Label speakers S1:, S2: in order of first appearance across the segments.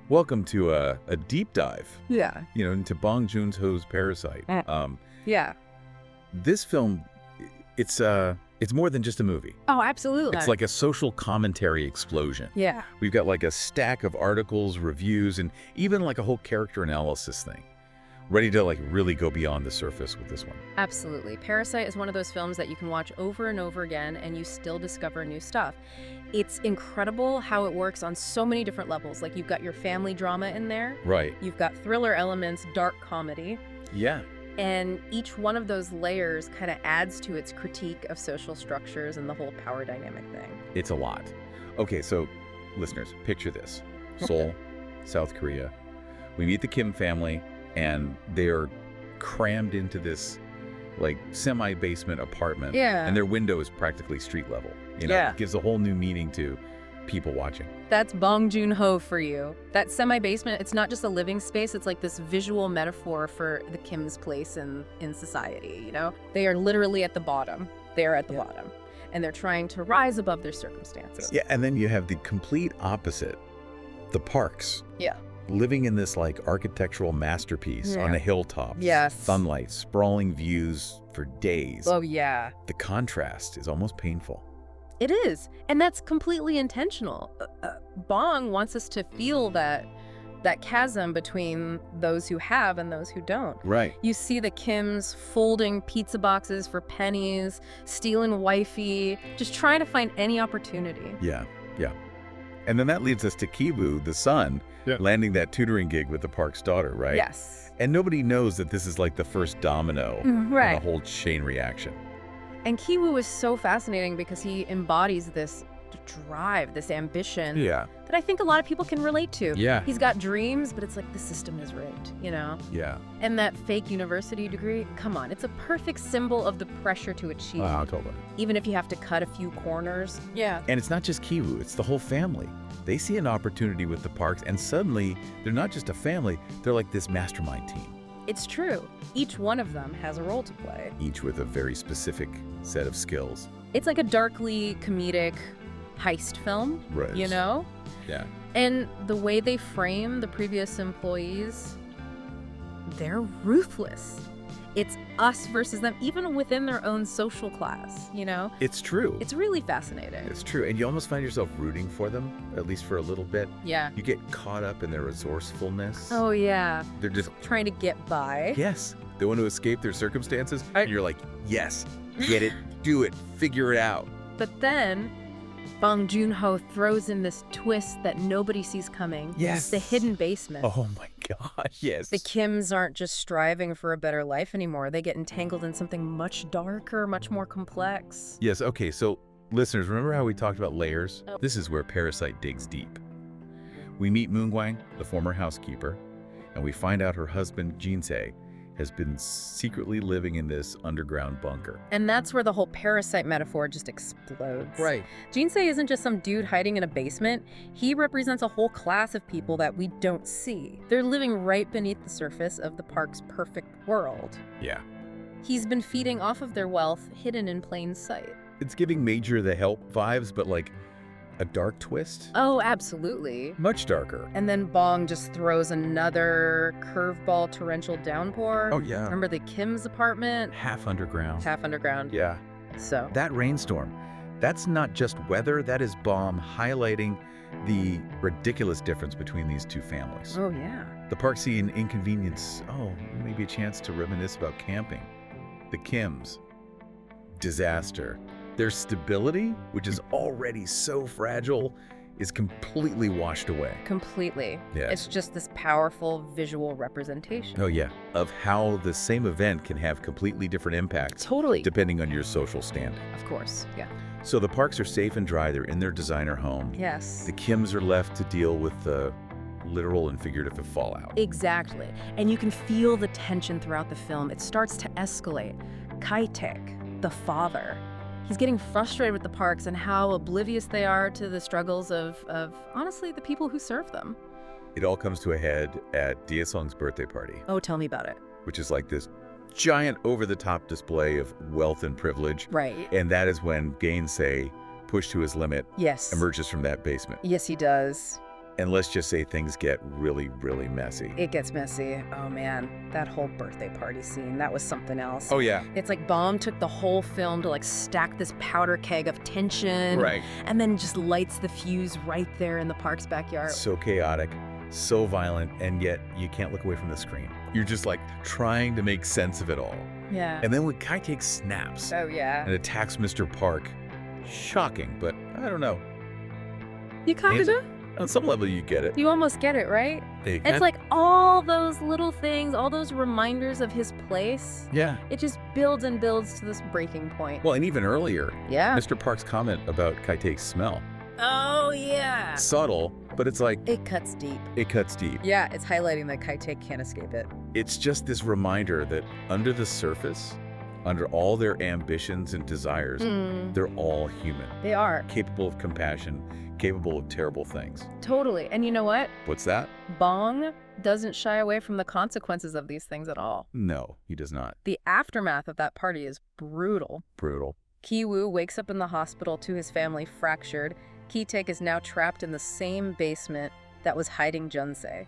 S1: Welcome to a deep dive,
S2: Yeah.
S1: into Bong Joon-ho's Parasite.
S2: Yeah.
S1: This film, it's more than just a movie.
S2: Oh, absolutely.
S1: It's like a social commentary explosion.
S2: Yeah.
S1: We've got like a stack of articles, reviews, and even like a whole character analysis thing. Ready to like really go beyond the surface with this one.
S2: Absolutely. Parasite is one of those films that you can watch over and over again and you still discover new stuff. It's incredible how it works on so many different levels. Like you've got your family drama in there.
S1: Right.
S2: You've got thriller elements, dark comedy.
S1: Yeah.
S2: And each one of those layers kind of adds to its critique of social structures and the whole power dynamic thing.
S1: It's a lot. Okay, so listeners, picture this. Seoul, South Korea. We meet the Kim family and they're crammed into this like semi-basement apartment.
S2: Yeah.
S1: And their window is practically street level.
S2: Yeah.
S1: It gives a whole new meaning to people watching.
S2: That's Bong Joon-ho for you. That semi-basement, it's not just a living space, it's like this visual metaphor for the Kim's place in society, They are literally at the bottom. They are at the bottom. And they're trying to rise above their circumstances.
S1: Yeah, and then you have the complete opposite. The Parks.
S2: Yeah.
S1: Living in this like architectural masterpiece on a hilltop.
S2: Yes.
S1: Sunlight, sprawling views for days.
S2: Oh, yeah.
S1: The contrast is almost painful.
S2: It is. And that's completely intentional. Bong wants us to feel that chasm between those who have and those who don't.
S1: Right.
S2: You see the Kims folding pizza boxes for pennies, stealing wifey, just trying to find any opportunity.
S1: Yeah, yeah. And then that leads us to Kiwoo, the son, landing that tutoring gig with the Park's daughter, right?
S2: Yes.
S1: And nobody knows that this is like the first domino in the whole chain reaction.
S2: And Kiwoo is so fascinating because he embodies this drive, this ambition that I think a lot of people can relate to.
S1: Yeah.
S2: He's got dreams, but it's like the system is rigged,
S1: Yeah.
S2: And that fake university degree, come on, it's a perfect symbol of the pressure to achieve.
S1: Wow, totally.
S2: Even if you have to cut a few corners. Yeah.
S1: And it's not just Kiwoo, it's the whole family. They see an opportunity with the Parks, and suddenly they're not just a family, they're like this mastermind team.
S2: It's true. Each one of them has a role to play.
S1: Each with a very specific set of skills.
S2: It's like a darkly comedic heist film,
S1: Right.
S2: Yeah. And the way they frame the previous employees, they're ruthless. It's us versus them, even within their own social class,
S1: It's true.
S2: It's really fascinating.
S1: It's true. And you almost find yourself rooting for them, at least for a little bit.
S2: Yeah.
S1: You get caught up in their resourcefulness.
S2: Oh, yeah.
S1: They're just,
S2: Trying to get by.
S1: yes, they want to escape their circumstances. And you're like, yes, get it, do it, figure it out.
S2: But then Bong Joon-ho throws in this twist that nobody sees coming.
S1: Yes.
S2: The hidden basement.
S1: Oh my gosh, yes.
S2: The Kims aren't just striving for a better life anymore. They get entangled in something much darker, much more complex.
S1: Yes, okay, so listeners, remember how we talked about layers?
S2: Oh.
S1: This is where Parasite digs deep. We meet Moon-gwang, the former housekeeper, and we find out her husband, Jin-se, has been secretly living in this underground bunker.
S2: And that's where the whole parasite metaphor just explodes.
S1: Right.
S2: Jin-se isn't just some dude hiding in a basement. He represents a whole class of people that we don't see. They're living right beneath the surface of the Park's perfect world.
S1: Yeah.
S2: He's been feeding off of their wealth, hidden in plain sight.
S1: It's giving Major the Help vibes, but like a dark twist.
S2: Oh, absolutely.
S1: Much darker.
S2: And then Bong just throws another curveball torrential downpour.
S1: Oh, yeah.
S2: Remember the Kim's apartment?
S1: Half underground.
S2: Half underground.
S1: Yeah.
S2: So.
S1: That rainstorm, that's not just weather, that is Bong highlighting the ridiculous difference between these two families.
S2: Oh, yeah.
S1: The Park see an inconvenience, maybe a chance to reminisce about camping. The Kims, disaster. Their stability, which is already so fragile, is completely washed away.
S2: Completely.
S1: Yes.
S2: It's just this powerful visual representation.
S1: Oh, yeah. Of how the same event can have completely different impacts.
S2: Totally.
S1: Depending on your social standing.
S2: Of course, yeah.
S1: So the Parks are safe and dry. They're in their designer home.
S2: Yes.
S1: The Kims are left to deal with the literal and figurative fallout.
S2: Exactly. And you can feel the tension throughout the film. It starts to escalate. Kai-taek, the father, he's getting frustrated with the Parks and how oblivious they are to the struggles of honestly, the people who serve them.
S1: It all comes to a head at Daesung's birthday party.
S2: Oh, tell me about it.
S1: Which is like this giant over-the-top display of wealth and privilege.
S2: Right.
S1: And that is when Gainsay, pushed to his limit,
S2: Yes.
S1: emerges from that basement.
S2: Yes, he does.
S1: And let's just say things get really, really messy.
S2: It gets messy. Oh man, that whole birthday party scene, that was something else.
S1: Oh, yeah.
S2: It's like Bong took the whole film to like stack this powder keg of tension.
S1: Right.
S2: And then just lights the fuse right there in the park's backyard.
S1: So chaotic, so violent, and yet you can't look away from the screen. You're just like trying to make sense of it all.
S2: Yeah.
S1: And then when Kai-Take snaps
S2: Oh yeah.
S1: and attacks Mr. Park, shocking, but I don't know.
S2: You kind of do?
S1: On some level, you get it.
S2: You almost get it, right? It's like all those little things, all those reminders of his place.
S1: Yeah.
S2: It just builds and builds to this breaking point.
S1: Well, and even earlier,
S2: Yeah.
S1: Mr. Park's comment about Kai-Take's smell.
S2: Oh, yeah.
S1: Subtle, but it's like,
S2: It cuts deep.
S1: it cuts deep.
S2: Yeah, it's highlighting that Kai-Take can't escape it.
S1: It's just this reminder that under the surface, under all their ambitions and desires, they're all human,
S2: They are.
S1: capable of compassion, capable of terrible things.
S2: Totally. And you know what?
S1: What's that?
S2: Bong doesn't shy away from the consequences of these things at all.
S1: No, he does not.
S2: The aftermath of that party is brutal.
S1: Brutal.
S2: Ki-woo wakes up in the hospital to his family fractured. Ki-Take is now trapped in the same basement that was hiding Junsei.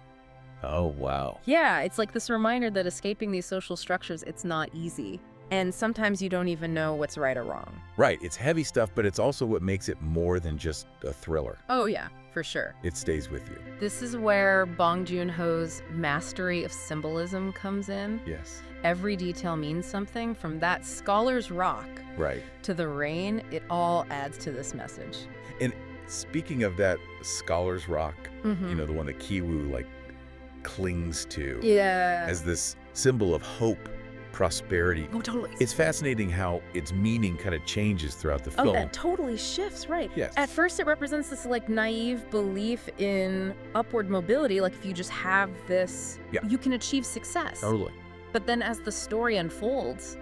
S1: Oh, wow.
S2: Yeah, it's like this reminder that escaping these social structures, it's not easy. And sometimes you don't even know what's right or wrong.
S1: Right, it's heavy stuff, but it's also what makes it more than just a thriller.
S2: Oh yeah, for sure.
S1: It stays with you.
S2: This is where Bong Joon-ho's mastery of symbolism comes in.
S1: Yes.
S2: Every detail means something, from that scholar's rock
S1: Right.
S2: to the rain. It all adds to this message.
S1: And speaking of that scholar's rock,
S2: Mhm.
S1: you know, the one that Ki-woo like clings to
S2: Yeah.
S1: as this symbol of hope, prosperity.
S2: Oh, totally.
S1: It's fascinating how its meaning kind of changes throughout the
S2: Oh,
S1: film.
S2: that totally shifts, right?
S1: Yes.
S2: At first, it represents this like naive belief in upward mobility. Like if you just have this,
S1: Yeah.
S2: you can achieve success.
S1: Totally.
S2: But then as the story unfolds,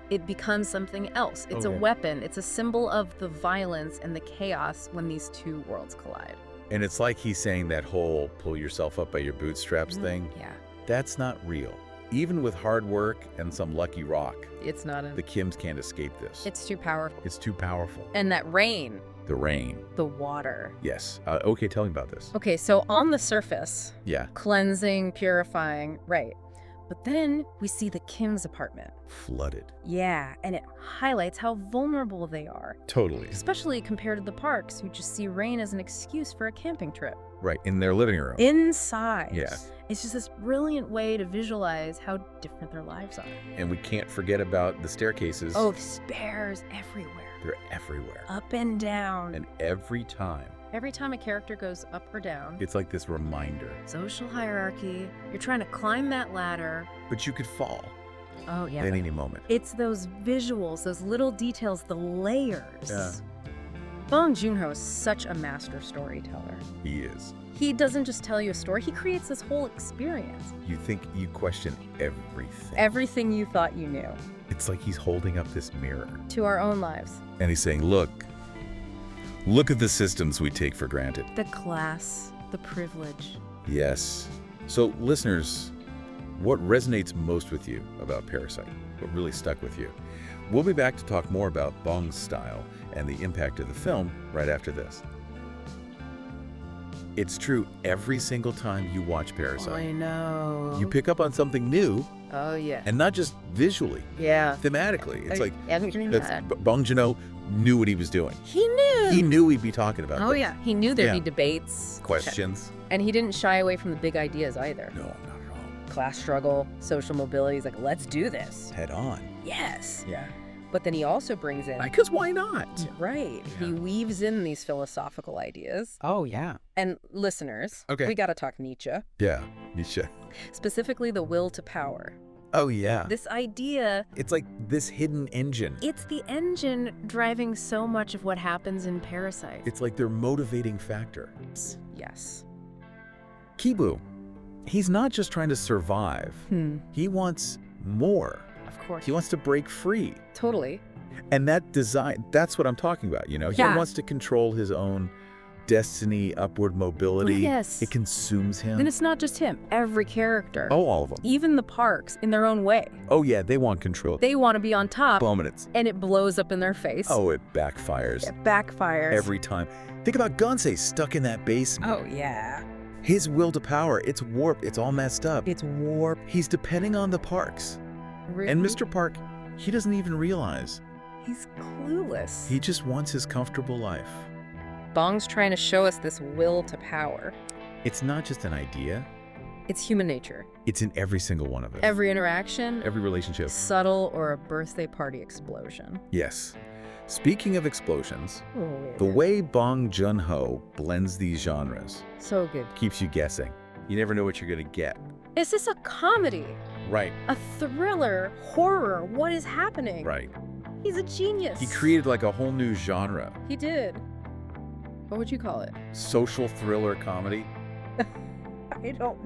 S2: it becomes something else. It's a
S1: Okay.
S2: weapon. It's a symbol of the violence and the chaos when these two worlds collide.
S1: And it's like he's saying that whole pull yourself up by your bootstraps thing.
S2: Yeah.
S1: That's not real. Even with hard work and some lucky rock,
S2: It's not
S1: the Kims can't escape this.
S2: It's too powerful.
S1: It's too powerful.
S2: And that rain,
S1: The rain.
S2: the water.
S1: Yes. Okay, tell me about this.
S2: Okay, so on the surface,
S1: Yeah.
S2: cleansing, purifying, right. But then we see the Kim's apartment.
S1: Flooded.
S2: Yeah, and it highlights how vulnerable they are,
S1: Totally.
S2: especially compared to the Parks, who just see rain as an excuse for a camping trip.
S1: Right. In their living room.
S2: Inside.
S1: Yeah.
S2: It's just this brilliant way to visualize how different their lives are.
S1: And we can't forget about the staircases.
S2: Oh, stairs everywhere.
S1: They're everywhere.
S2: Up and down.
S1: And every time,
S2: Every time a character goes up or down,
S1: it's like this reminder.
S2: social hierarchy, you're trying to climb that ladder.
S1: But you could fall
S2: Oh, yeah.
S1: at any moment.
S2: It's those visuals, those little details, the layers.
S1: Yeah.
S2: Bong Joon-ho is such a master storyteller.
S1: He is.
S2: He doesn't just tell you a story, he creates this whole experience.
S1: You think you question everything.
S2: Everything you thought you knew.
S1: It's like he's holding up this mirror.
S2: To our own lives.
S1: And he's saying, look at the systems we take for granted.
S2: The class, the privilege.
S1: Yes. So listeners, what resonates most with you about Parasite? What really stuck with you? We'll be back to talk more about Bong's style and the impact of the film right after this. It's true, every single time you watch Parasite,
S2: I know.
S1: you pick up on something new,
S2: Oh, yeah.
S1: and not just visually,
S2: Yeah.
S1: thematically. It's like
S2: That's,
S1: Bong Joon-ho knew what he was doing.
S2: he knew.
S1: He knew we'd be talking about
S2: Oh,
S1: this.
S2: yeah. He knew there'd
S1: Yeah.
S2: be debates.
S1: Questions?
S2: And he didn't shy away from the big ideas either.
S1: No, not at all.
S2: Class struggle, social mobility. He's like, let's do this.
S1: Head on.
S2: Yes.
S1: Yeah.
S2: But then he also brings in,
S1: Because why not?
S2: right, he
S1: Yeah.
S2: weaves in these philosophical ideas.
S3: Oh, yeah.
S2: And listeners,
S1: Okay.
S2: we got to talk Nietzsche,
S1: Yeah, Nietzsche.
S2: specifically the will to power.
S1: Oh, yeah.
S2: This idea,
S1: It's like this hidden engine.
S2: it's the engine driving so much of what happens in Parasite.
S1: It's like their motivating factor.
S2: Yes.
S1: Kibu, he's not just trying to survive. He wants more.
S2: Of course.
S1: He wants to break free.
S2: Totally.
S1: And that design, that's what I'm talking about, you know?
S2: Yeah.
S1: He wants to control his own destiny, upward mobility.
S2: Yes.
S1: It consumes him.
S2: Then it's not just him. Every character.
S1: Oh, all of them.
S2: Even the Parks, in their own way.
S1: Oh, yeah, they want control.
S2: They want to be on top,
S1: Boom, and it's,
S2: and it blows up in their face.
S1: oh, it backfires
S2: It backfires.
S1: every time. Think about Gunsei stuck in that basement.
S2: Oh, yeah.
S1: His will to power, it's warped, it's all messed up.
S2: It's warped.
S1: He's depending on the Parks. And Mr. Park, he doesn't even realize.
S2: He's clueless.
S1: He just wants his comfortable life.
S2: Bong's trying to show us this will to power.
S1: It's not just an idea.
S2: It's human nature.
S1: It's in every single one of us.
S2: Every interaction,
S1: Every relationship.
S2: subtle or a birthday party explosion.
S1: Yes. Speaking of explosions,
S2: Oh,
S1: the way Bong Joon-ho blends these genres
S2: so good.
S1: keeps you guessing. You never know what you're going to get.
S2: Is this a comedy?
S1: Right,
S2: A thriller? Horror? What is happening?
S1: right.
S2: He's a genius.
S1: He created like a whole new genre.
S2: He did. What would you call it?
S1: Social thriller comedy.
S2: I don't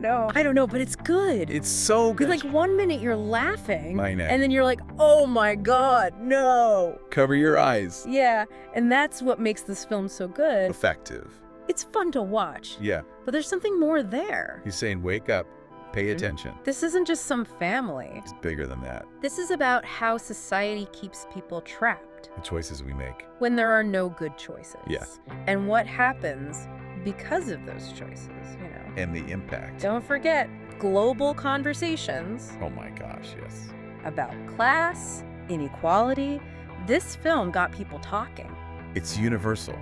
S2: know, but it's good.
S1: It's so good.
S2: Because like 1 minute you're laughing,
S1: My neck.
S2: and then you're like, oh my God, no.
S1: Cover your eyes.
S2: Yeah, and that's what makes this film so good.
S1: Effective.
S2: It's fun to watch,
S1: Yeah.
S2: but there's something more there.
S1: He's saying, wake up, pay attention.
S2: This isn't just some family.
S1: It's bigger than that.
S2: This is about how society keeps people trapped
S1: The choices we make.
S2: when there are no good choices.
S1: Yeah.
S2: And what happens because of those choices, you know.
S1: And the impact.
S2: Don't forget global conversations
S1: Oh my gosh, yes.
S2: about class, inequality. This film got people talking.
S1: It's universal.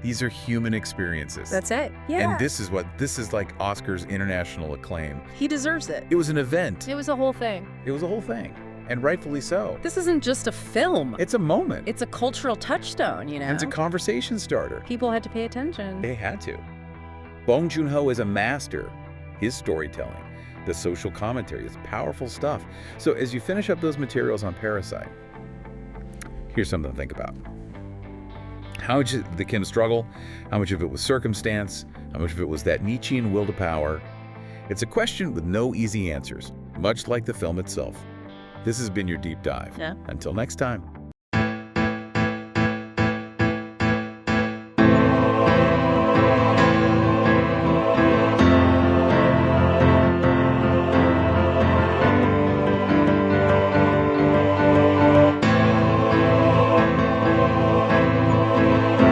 S1: These are human experiences.
S2: That's it. Yeah.
S1: And this is like Oscar's international acclaim.
S2: He deserves it.
S1: It was an event.
S2: It was a whole thing.
S1: It was a whole thing. And rightfully so.
S2: This isn't just a film.
S1: It's a moment.
S2: It's a cultural touchstone, you know.
S1: And it's a conversation starter.
S2: People had to pay attention.
S1: They had to. Bong Joon-ho is a master. His storytelling, the social commentary, is powerful stuff. So as you finish up those materials on Parasite, here's something to think about. How much of the Kim struggle, how much of it was circumstance, how much of it was that Nietzschean will to power? It's a question with no easy answers, much like the film itself. This has been your deep dive.
S2: Yeah.
S1: Until next time.